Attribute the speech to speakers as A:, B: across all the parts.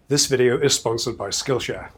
A: This video is sponsored by Skillshare.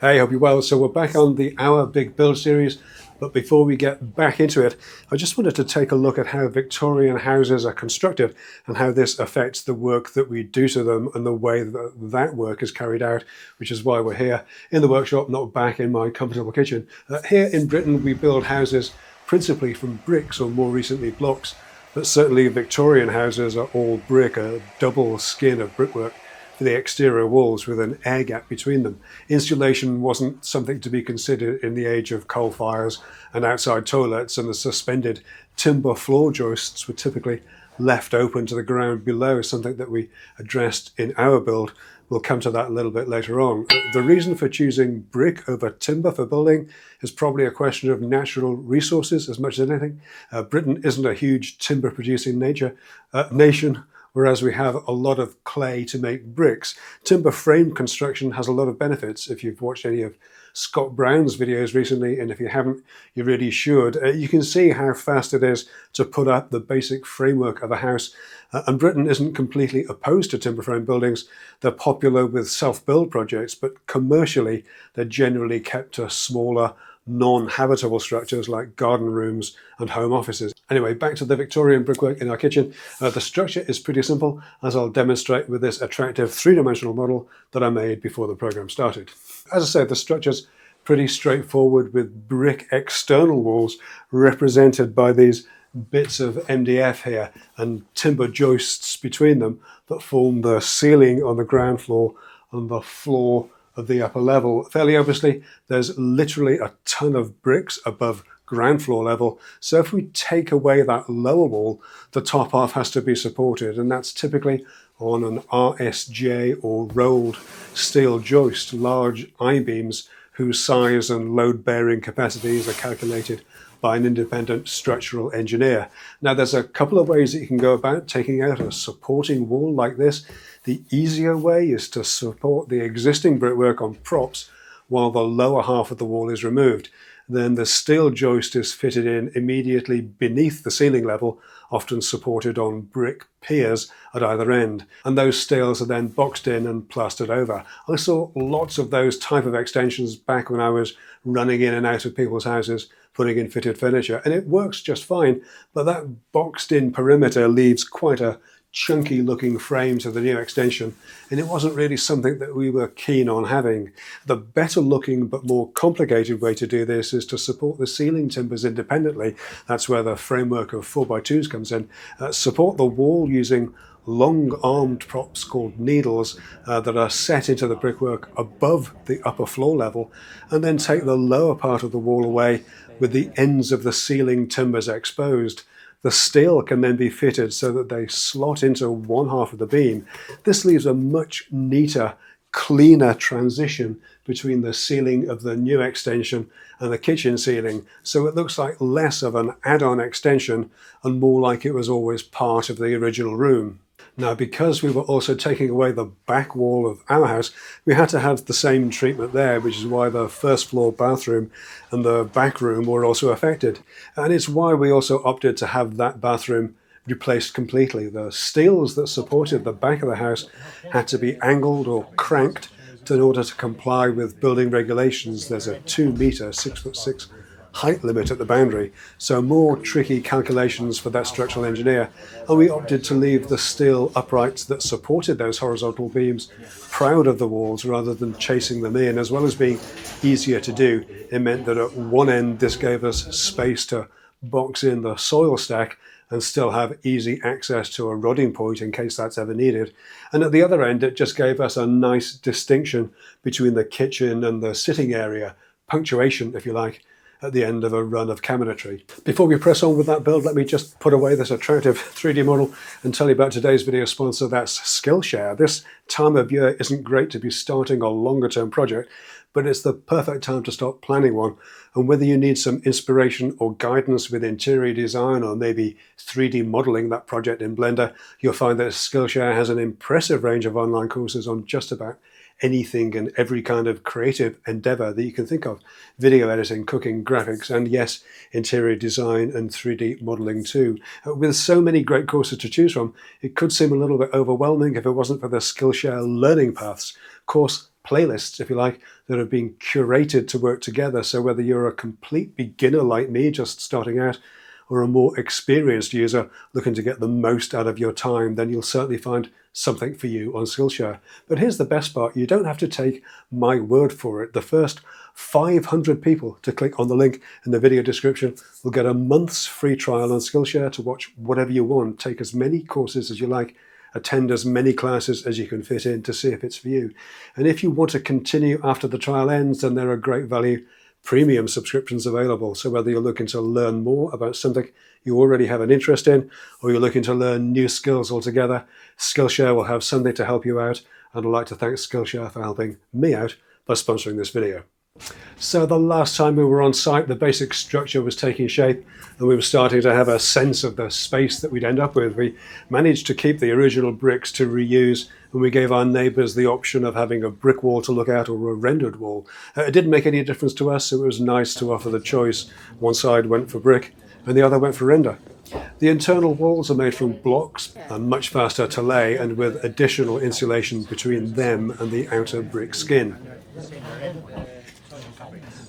A: Hey, hope you're well. So we're back on the Our Big Build series, but before we get back into it, I just wanted to take a look at how Victorian houses are constructed and how this affects the work that we do to them and the way that that work is carried out, which is why we're here in the workshop, not back in my comfortable kitchen. Here in Britain, we build houses principally from bricks or more recently blocks, but certainly Victorian houses are all brick, a double skin of brickwork for the exterior walls with an air gap between them. Insulation wasn't something to be considered in the age of coal fires and outside toilets, and the suspended timber floor joists were typically left open to the ground below, something that we addressed in our build. We'll come to that a little bit later on. The reason for choosing brick over timber for building is probably a question of natural resources as much as anything. Britain isn't a huge timber producing nation, whereas we have a lot of clay to make bricks. Timber frame construction has a lot of benefits. If you've watched any of Scott Brown's videos recently, and if you haven't, you really should. You can see how fast it is to put up the basic framework of a house. And Britain isn't completely opposed to timber frame buildings. They're popular with self-build projects, but commercially, they're generally kept to smaller, non-habitable structures like garden rooms and home offices. Anyway, back to the Victorian brickwork in our kitchen. The structure is pretty simple, as I'll demonstrate with this attractive three-dimensional model that I made before the program started. As I said, the structure's pretty straightforward, with brick external walls represented by these bits of MDF here and timber joists between them that form the ceiling on the ground floor and the floor of the upper level. Fairly obviously, there's literally a ton of bricks above ground floor level. So if we take away that lower wall, the top half has to be supported, and that's typically on an RSJ or rolled steel joist, large I-beams whose size and load-bearing capacities are calculated by an independent structural engineer. Now, there's a couple of ways that you can go about taking out a supporting wall like this. The easier way is to support the existing brickwork on props while the lower half of the wall is removed. Then the steel joist is fitted in immediately beneath the ceiling level, often supported on brick piers at either end. And those steels are then boxed in and plastered over. I saw lots of those type of extensions back when I was running in and out of people's houses, putting in fitted furniture, and it works just fine, but that boxed in perimeter leaves quite a chunky looking frame to the new extension, and it wasn't really something that we were keen on having. The better looking but more complicated way to do this is to support the ceiling timbers independently. That's where the framework of 4x2s comes in. Support the wall using long armed props called needles that are set into the brickwork above the upper floor level, and then take the lower part of the wall away with the ends of the ceiling timbers exposed. The steel can then be fitted so that they slot into one half of the beam. This leaves a much neater, cleaner transition between the ceiling of the new extension and the kitchen ceiling, so it looks like less of an add-on extension and more like it was always part of the original room. Now, because we were also taking away the back wall of our house, we had to have the same treatment there, which is why the first floor bathroom and the back room were also affected. And it's why we also opted to have that bathroom replaced completely. The steels that supported the back of the house had to be angled or cranked in order to comply with building regulations. There's a 2 meter, 6'6" height limit at the boundary, so more tricky calculations for that structural engineer, and we opted to leave the steel uprights that supported those horizontal beams proud of the walls rather than chasing them in. As well as being easier to do, it meant that at one end this gave us space to box in the soil stack and still have easy access to a rodding point in case that's ever needed, and at the other end it just gave us a nice distinction between the kitchen and the sitting area, punctuation if you like, at the end of a run of cabinetry. Before we press on with that build, let me just put away this attractive 3D model and tell you about today's video sponsor, that's Skillshare. This time of year isn't great to be starting a longer term project, but it's the perfect time to start planning one. And whether you need some inspiration or guidance with interior design or maybe 3D modeling that project in Blender, you'll find that Skillshare has an impressive range of online courses on just about anything and every kind of creative endeavor that you can think of. Video editing, cooking, graphics, and yes, interior design and 3D modeling too. With so many great courses to choose from, it could seem a little bit overwhelming if it wasn't for the Skillshare learning paths, course playlists, if you like, that have been curated to work together. So whether you're a complete beginner like me, just starting out, or a more experienced user looking to get the most out of your time, then you'll certainly find something for you on Skillshare. But here's the best part. You don't have to take my word for it. The first 500 people to click on the link in the video description will get a month's free trial on Skillshare to watch whatever you want, take as many courses as you like, attend as many classes as you can fit in to see if it's for you. And if you want to continue after the trial ends, then there are great value premium subscriptions available. So whether you're looking to learn more about something you already have an interest in, or you're looking to learn new skills altogether, Skillshare will have something to help you out. And I'd like to thank Skillshare for helping me out by sponsoring this video. So the last time we were on site, the basic structure was taking shape and we were starting to have a sense of the space that we'd end up with. We managed to keep the original bricks to reuse, and we gave our neighbours the option of having a brick wall to look at or a rendered wall. It didn't make any difference to us, so it was nice to offer the choice. One side went for brick and the other went for render. The internal walls are made from blocks and much faster to lay, and with additional insulation between them and the outer brick skin.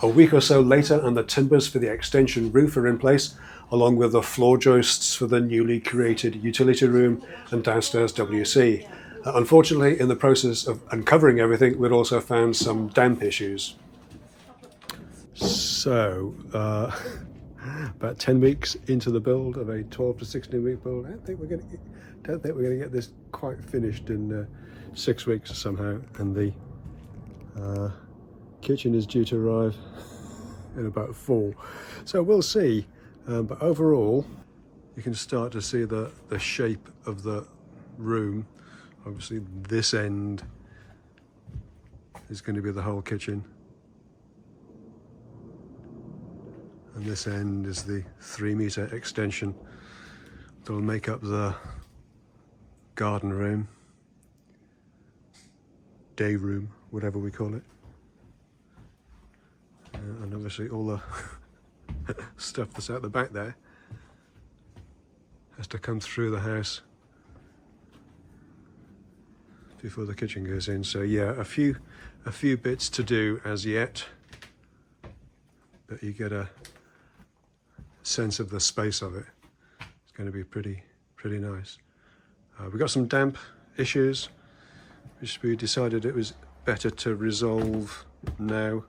A: A week or so later, and the timbers for the extension roof are in place, along with the floor joists for the newly created utility room and downstairs WC. Unfortunately, in the process of uncovering everything, we'd also found some damp issues. So, about 10 weeks into the build of a 12 to 16 week build, I don't think we're going to get this quite finished in 6 weeks somehow, and the kitchen is due to arrive in about 4, so we'll see. But overall, you can start to see the shape of the room. Obviously, this end is going to be the whole kitchen, and this end is the 3-meter extension that will make up the garden room, day room, whatever we call it. And obviously all the stuff that's out the back there has to come through the house before the kitchen goes in. So yeah, a few bits to do as yet, but you get a sense of the space of it. It's going to be pretty nice. We got some damp issues, which we decided it was better to resolve now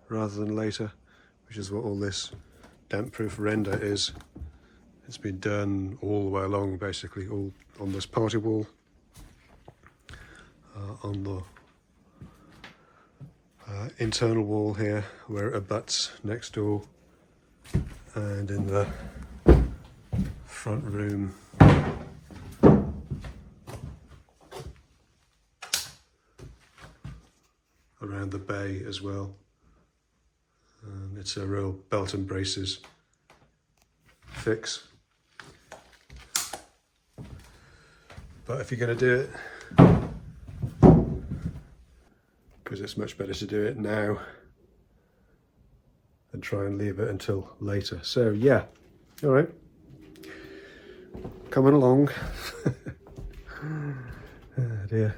A: rather than later, which is what all this damp-proof render is. It's been done all the way along, basically, all on this party wall, on the internal wall here where it abuts next door, and in the front room around the bay as well. It's a real belt and braces fix. But if you're going to do it, because it's much better to do it now than try and leave it until later. So yeah, all right, coming along. Oh dear.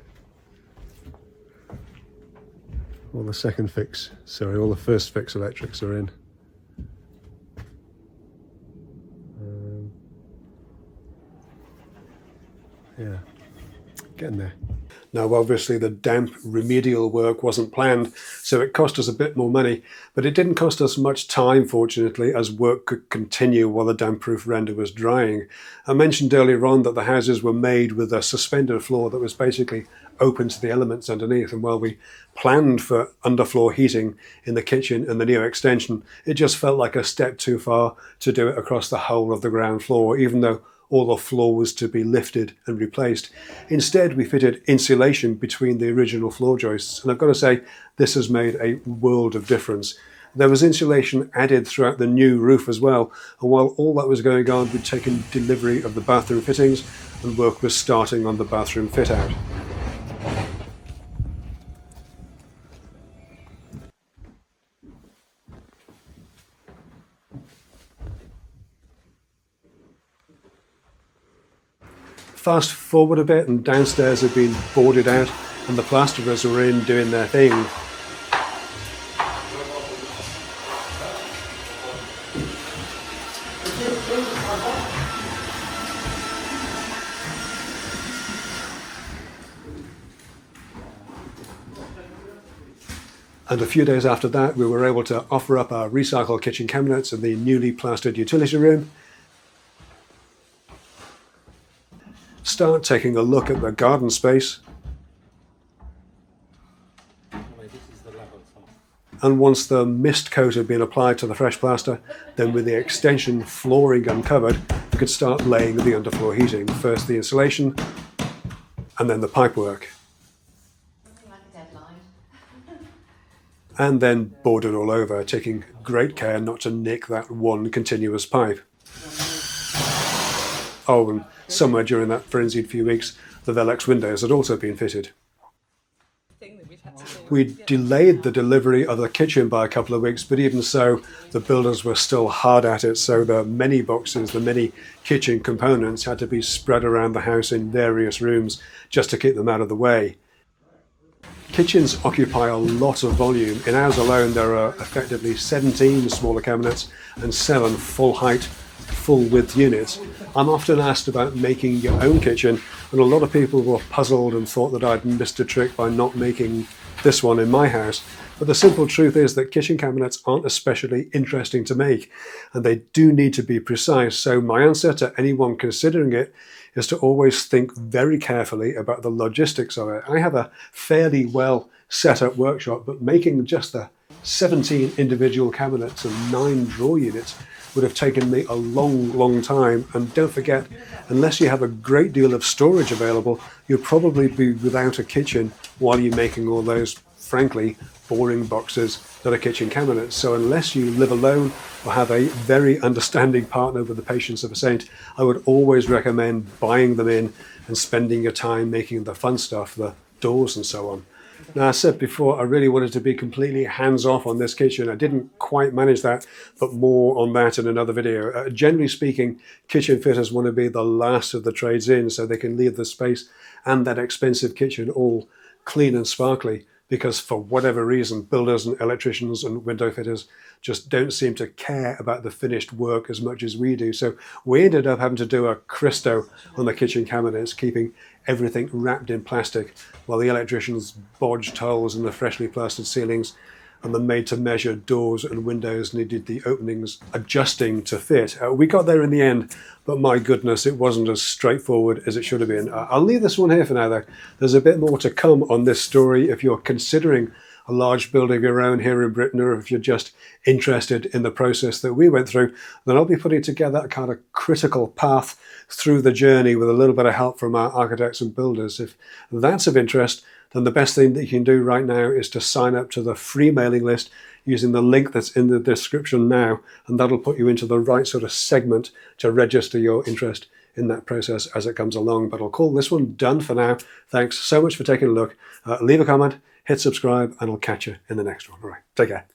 A: All the all the first fix electrics are in. Yeah, getting there. Now obviously the damp remedial work wasn't planned, so it cost us a bit more money, but it didn't cost us much time, fortunately, as work could continue while the damp-proof render was drying. I mentioned earlier on that the houses were made with a suspended floor that was basically open to the elements underneath, and while we planned for underfloor heating in the kitchen and the new extension, it just felt like a step too far to do it across the whole of the ground floor, even though all the floors to be lifted and replaced. Instead, we fitted insulation between the original floor joists, and I've got to say, this has made a world of difference. There was insulation added throughout the new roof as well, and while all that was going on, we'd taken delivery of the bathroom fittings, and work was starting on the bathroom fit-out. Fast forward a bit, and downstairs had been boarded out and the plasterers were in doing their thing. And a few days after that, we were able to offer up our recycled kitchen cabinets in the newly plastered utility room. Start taking a look at the garden space. And once the mist coat had been applied to the fresh plaster, then with the extension flooring uncovered, we could start laying the underfloor heating. First the insulation, and then the pipework. And then board it all over, taking great care not to nick that one continuous pipe. Oh, and somewhere during that frenzied few weeks, the Velux windows had also been fitted. We delayed the delivery of the kitchen by a couple of weeks, but even so, the builders were still hard at it, so the many boxes, the many kitchen components had to be spread around the house in various rooms just to keep them out of the way. Kitchens occupy a lot of volume. In ours alone, there are effectively 17 smaller cabinets and 7 full-height, full-width units. I'm often asked about making your own kitchen, and a lot of people were puzzled and thought that I'd missed a trick by not making this one in my house. But the simple truth is that kitchen cabinets aren't especially interesting to make, and they do need to be precise. So my answer to anyone considering it is to always think very carefully about the logistics of it. I have a fairly well set up workshop, but making just the 17 individual cabinets and 9 drawer units would have taken me a long time. And don't forget, unless you have a great deal of storage available, you'll probably be without a kitchen while you're making all those, frankly, boring boxes that are kitchen cabinets. So unless you live alone or have a very understanding partner with the patience of a saint, I would always recommend buying them in and spending your time making the fun stuff, the doors and so on. Now, I said before, I really wanted to be completely hands-off on this kitchen. I didn't quite manage that, but more on that in another video. Generally speaking, kitchen fitters want to be the last of the trades in so they can leave the space and that expensive kitchen all clean and sparkly, because for whatever reason, builders and electricians and window fitters just don't seem to care about the finished work as much as we do. So we ended up having to do a Christo on the kitchen cabinets, keeping everything wrapped in plastic, while the electricians bodged holes in the freshly plastered ceilings, and the made-to-measure doors and windows needed the openings adjusting to fit. We got there in the end, but my goodness, it wasn't as straightforward as it should have been. I'll leave this one here for now, though. There's a bit more to come on this story if you're considering a large building of your own here in Britain, or if you're just interested in the process that we went through. Then I'll be putting together a kind of critical path through the journey with a little bit of help from our architects and builders. If that's of interest, then the best thing that you can do right now is to sign up to the free mailing list using the link that's in the description now, and that'll put you into the right sort of segment to register your interest in that process as it comes along. But I'll call this one done for now. Thanks so much for taking a look. Leave a comment, hit subscribe, and I'll catch you in the next one. All right, take care.